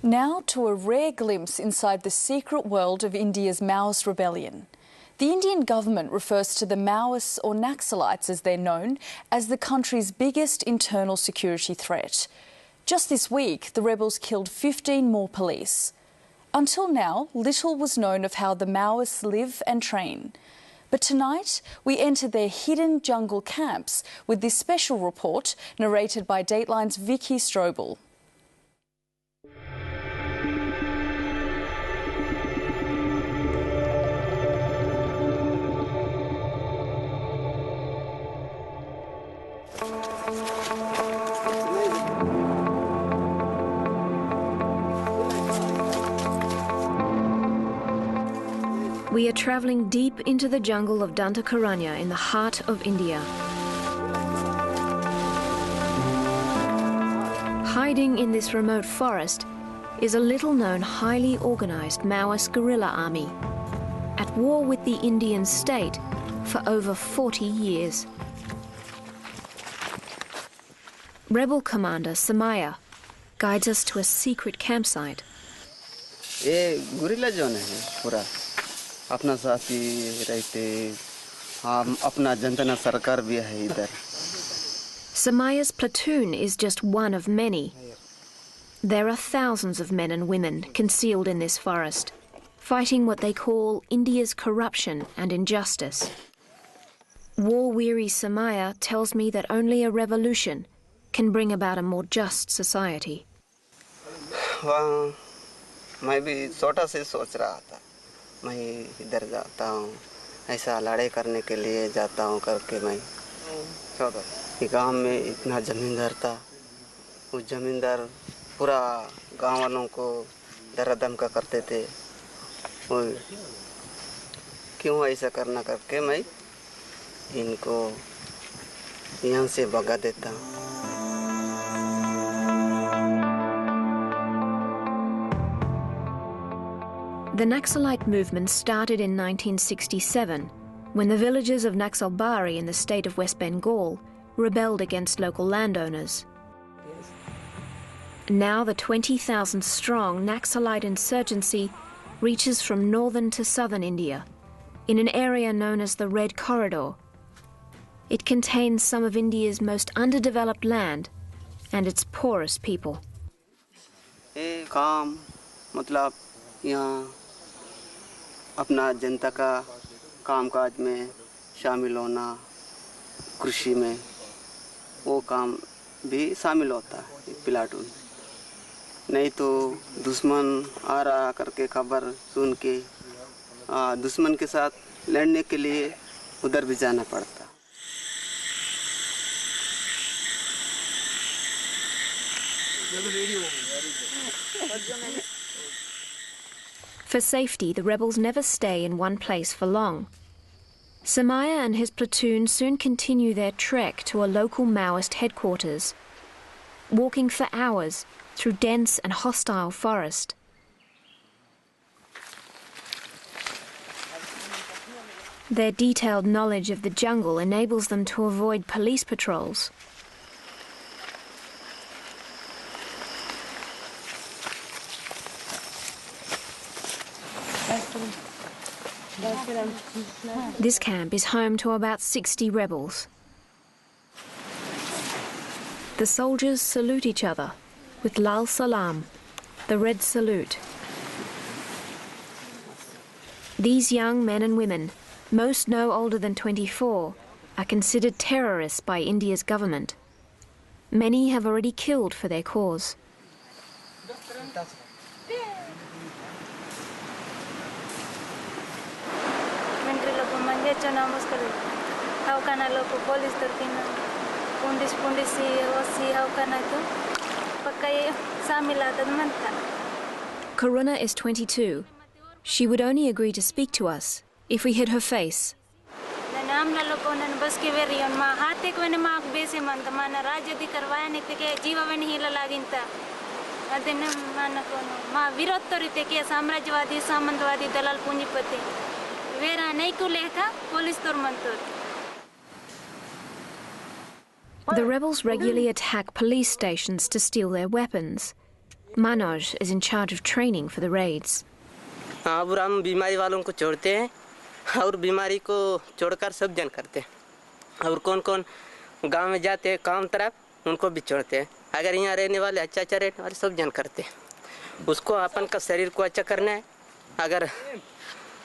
Now to a rare glimpse inside the secret world of India's Maoist rebellion. The Indian government refers to the Maoists, or Naxalites as they're known, as the country's biggest internal security threat. Just this week, the rebels killed 15 more police. Until now, little was known of how the Maoists live and train. But tonight, we enter their hidden jungle camps with this special report narrated by Dateline's Vicky Strobel. We are travelling deep into the jungle of Dantakaranya in the heart of India. Hiding in this remote forest is a little-known, highly organised Maoist guerrilla army, at war with the Indian state for over 40 years. Rebel commander Samaya guides us to a secret campsite. Guerrilla zone है पूरा अपना साथी रहते हम अपना जनता सरकार भी है इधर. Samaya's platoon is just one of many. There are thousands of men and women concealed in this forest, fighting what they call India's corruption and injustice. War-weary Samaya tells me that only a revolution can bring about a more just society. मैं भी छोटा से सोच रहा था मैं इधर जाता हूँ ऐसा लड़ाई करने के लिए जाता हूँ करके मैं गांव में इतना जमींदार था उस जमींदार पूरा गांव वालों को दरादमका करते थे और क्यों ऐसा करना करके मैं इनको यहाँ से भगा देता हूँ. The Naxalite movement started in 1967 when the villagers of Naxalbari in the state of West Bengal rebelled against local landowners. Now the 20,000-strong Naxalite insurgency reaches from northern to southern India in an area known as the Red Corridor. It contains some of India's most underdeveloped land and its poorest people. काम मतलब यहाँ अपना जनता का कामकाज में शामिल होना कृषि में वो काम भी शामिल होता है प्लाटून नहीं तो दुश्मन आ रहा करके खबर सुन के दुश्मन के साथ लड़ने के लिए उधर भी जाना पड़ता. For safety, the rebels never stay in one place for long. Samaya and his platoon soon continue their trek to a local Maoist headquarters, walking for hours through dense and hostile forest. Their detailed knowledge of the jungle enables them to avoid police patrols. This camp is home to about 60 rebels. The soldiers salute each other with Lal Salam, the red salute. These young men and women, most no older than 24, are considered terrorists by India's government. Many have already killed for their cause. Karuna is 22. She would only agree to speak to us if we hid her face. The rebels regularly attack police stations to steal their weapons. Manoj is in charge of training for the raids. अब हम बीमारी वालों को छोड़ते हैं और बीमारी को छोड़कर सब जन करते हैं और कौन-कौन गांव में जाते हैं काम तरफ उनको भी छोड़ते हैं अगर यहाँ रहने वाले अच्छा रहने वाले सब जन करते हैं उसको अपन का शरीर को अच्छा करना है अगर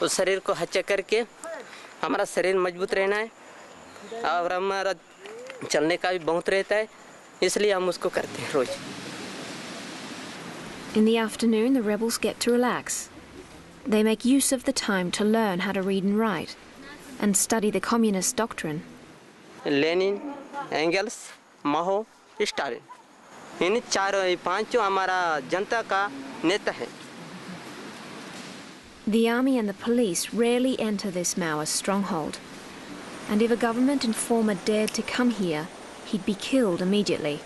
उस शरीर को अच्छा करके हमारा शरीर मजबूत रहना है और हमारा चलने का भी बहुत रहता है इसलिए हम उसको करते हैं रोज. In the afternoon, the rebels get to relax. They make use of the time to learn how to read and write and study the communist doctrine. Lenin, Engels, Mao, Stalin इन चारों पांचों हमारा जनता का नेता है. The army and the police rarely enter this Maoist stronghold. And if a government informer dared to come here, he'd be killed immediately.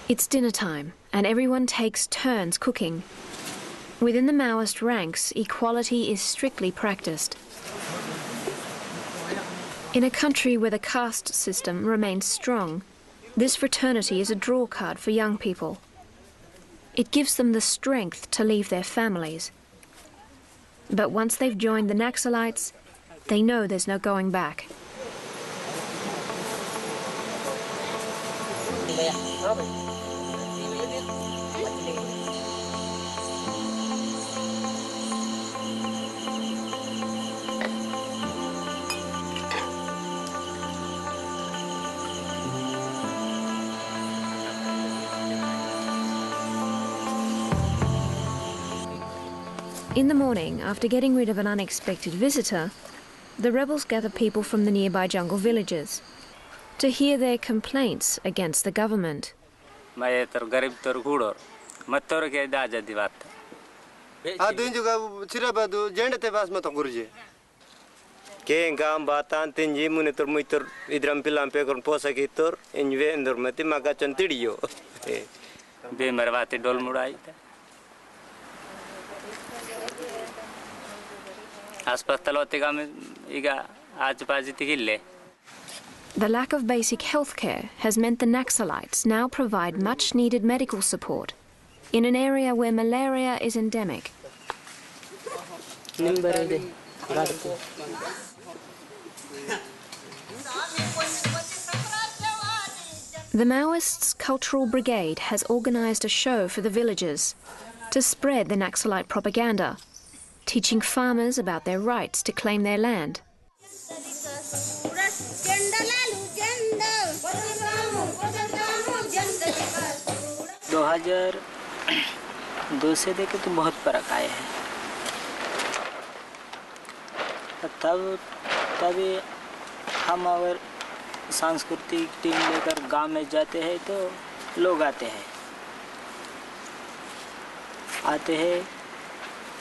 It's dinner time, and everyone takes turns cooking. Within the Maoist ranks, equality is strictly practiced. In a country where the caste system remains strong, this fraternity is a draw card for young people. It gives them the strength to leave their families. But once they've joined the Naxalites, they know there's no going back. In the morning, after getting rid of an unexpected visitor, the rebels gather people from the nearby jungle villages to hear their complaints against the government. The lack of basic health care has meant the Naxalites now provide much-needed medical support in an area where malaria is endemic. The Maoists' cultural brigade has organised a show for the villagers to spread the Naxalite propaganda, teaching farmers about their rights to claim their land. से देखे तो बहुत फर्क आए हैं. तभी हम अगर सांस्कृतिक टीम लेकर गांव में जाते हैं तो लोग आते हैं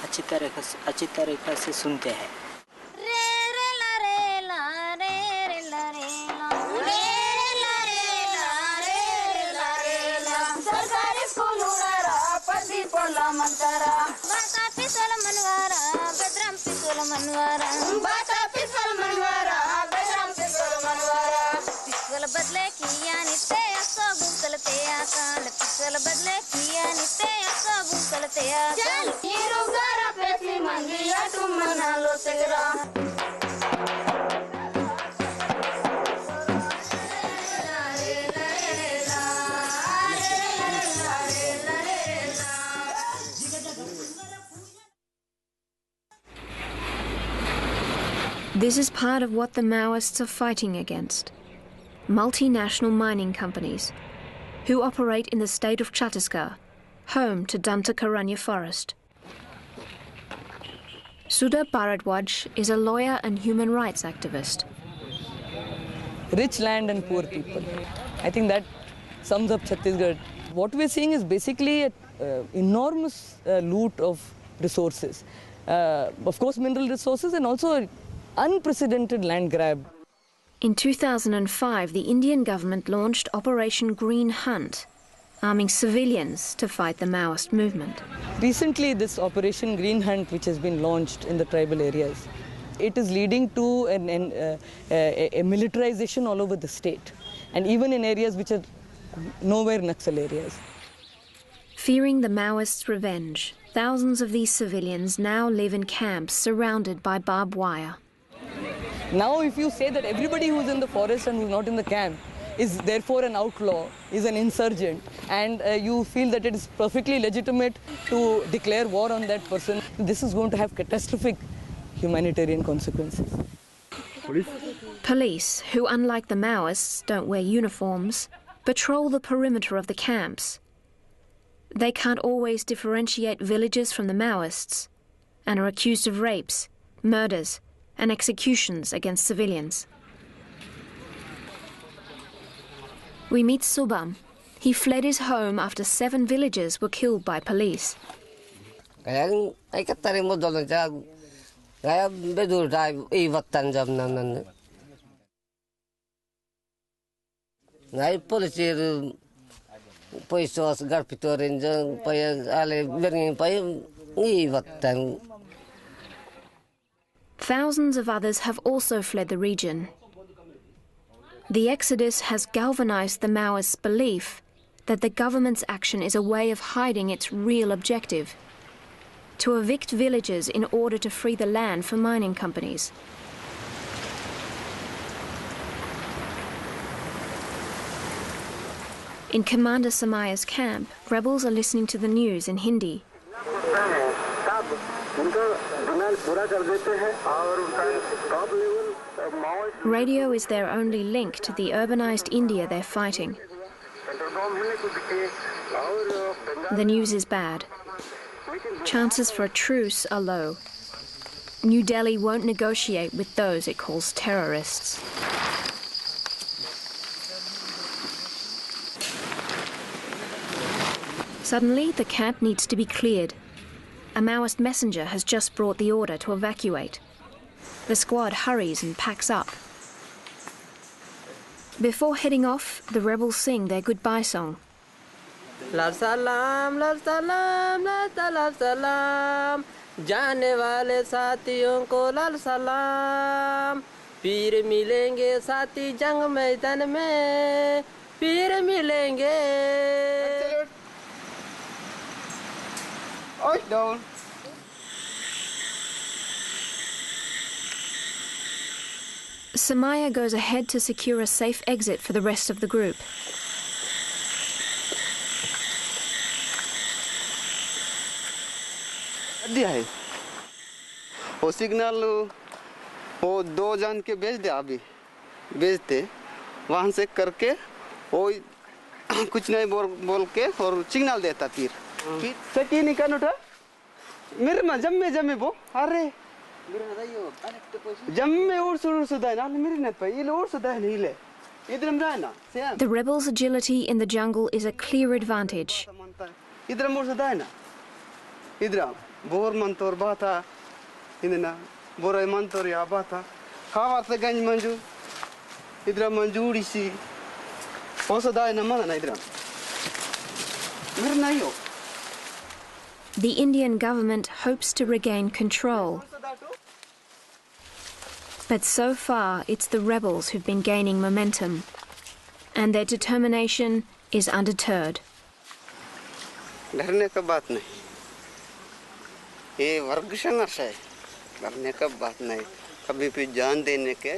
अच्छी तरीक़े से सुनते हैं. This is part of what the Maoists are fighting against. Multinational mining companies who operate in the state of Chhattisgarh, home to Dantakaranya forest. Sudha Bharadwaj is a lawyer and human rights activist. Rich land and poor people. I think that sums up Chhattisgarh. What we're seeing is basically an enormous loot of resources. Of course, mineral resources and also an unprecedented land grab. In 2005, the Indian government launched Operation Green Hunt, arming civilians to fight the Maoist movement. Recently, this Operation Green Hunt, which has been launched in the tribal areas, it is leading to a militarization all over the state, and even in areas which are nowhere Naxal areas. Fearing the Maoists' revenge, thousands of these civilians now live in camps surrounded by barbed wire. Now, if you say that everybody who's in the forest and who's not in the camp is therefore an outlaw, is an insurgent, and you feel that it is perfectly legitimate to declare war on that person, this is going to have catastrophic humanitarian consequences. Police, who unlike the Maoists don't wear uniforms, patrol the perimeter of the camps. They can't always differentiate villagers from the Maoists and are accused of rapes, murders and executions against civilians. We meet Subham. He fled his home after 7 villagers were killed by police. Thousands of others have also fled the region. The exodus has galvanized the Maoists' belief that the government's action is a way of hiding its real objective: to evict villagers in order to free the land for mining companies. In Commander Samaya's camp, rebels are listening to the news in Hindi. Radio is their only link to the urbanized India they're fighting. The news is bad. Chances for a truce are low. New Delhi won't negotiate with those it calls terrorists. Suddenly, the camp needs to be cleared. A Maoist messenger has just brought the order to evacuate. The squad hurries and packs up. Before heading off, the rebels sing their goodbye song. लाल सलाम लाल सलाम लाल सलाम जाने वाले साथियों को लाल सलाम पीर मिलेंगे साथी जंग मैदान में पीर मिलेंगे Samaya goes ahead to secure a safe exit for the rest of the group. है वो सिग्नल वो 2 जन के भेज दे अभी भेजते वहां से करके वो कुछ नहीं बोल के और सिग्नल देता फिर सकी निकाल उठा मेरे में जम्मे वो अरे जम्मे और सुधा ना मेरे ने पे ये और सुधा नहीं ले इधर हम रहना The rebels' agility in the jungle is a clear advantage. इधर मोर सुधा है ना इधर बोर मंतोर बाता इन्ना बोरे मंतोर या बाता खावाते गंज मंजू इधर मंजूरी सी औसदा है ना मना इधर मेरे नहीं हो The Indian government hopes to regain control. But so far, it's the rebels who've been gaining momentum, and their determination is undeterred. डरने का बात नहीं ये वर्ग संघर्ष है डरने का बात नहीं कभी भी जान देने के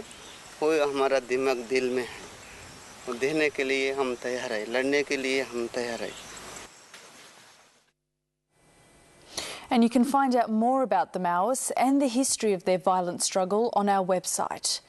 कोई हमारा दिमाग दिल में है और देने के लिए हम तैयार हैं लड़ने के लिए हम तैयार हैं And you can find out more about the Maoists and the history of their violent struggle on our website.